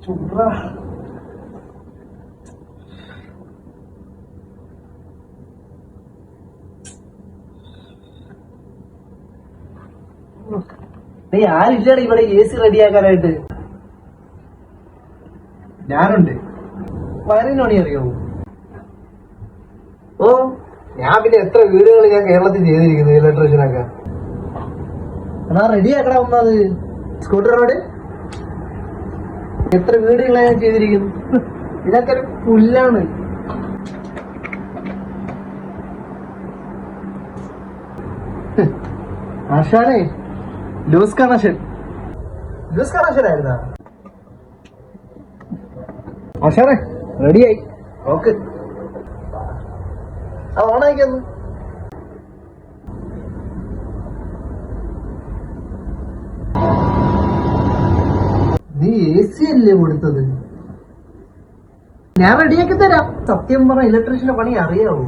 ചൂടാ. നീ ആരില്ലാണ് ഇവിടെ AC റെഡിയാക്കാനായിട്ട്? ഞാനുണ്ട്. വയറിന് പണി അറിയാവോ? ഓ, ഞാൻ പിന്നെ എത്ര വീടുകൾ ഞാൻ കേരളത്തിൽ ചെയ്തിരിക്കുന്നു ഇലക്ട്രീഷ്യനൊക്കെ. എന്നാ റെഡിയാക്കടാ ഒന്നത്. സ്കൂട്ടറോട് എത്ര വീടുകളാണ് ഞാൻ ചെയ്തിരിക്കുന്നു. ഇതൊക്കെ ഒരു പുല്ലാണ്. ആശാനേ, ലൂസ് കണക്ഷൻ. ലൂസ് കണക്ഷൻ ആയിരുന്നാ? ആശാനെ റെഡിയായി. ഓക്കെ, അത് ഓണാക്കിയൊന്ന്. നീ AC അല്ലേ കൊടുത്തത്? ഞാൻ റെഡിയാക്കി തരാം. സത്യം പറഞ്ഞ ഇലക്ട്രീഷ്യന്റെ പണി അറിയാവോ?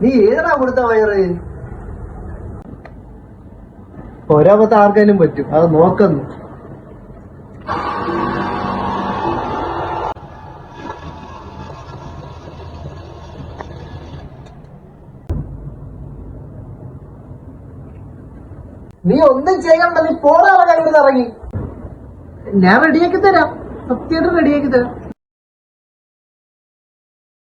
നീ ഏതാ കൊടുത്ത വയറ്? ഒരാപത്ത് ആർക്കാലും പറ്റും, അത് നോക്കുന്നു. നീ ഒന്നും ചെയ്യണ്ട, നീ പോരാ ഇറങ്ങി. ഞാൻ റെഡിയാക്കി തരാം, സത്യമായിട്ട് റെഡിയാക്കി തരാം.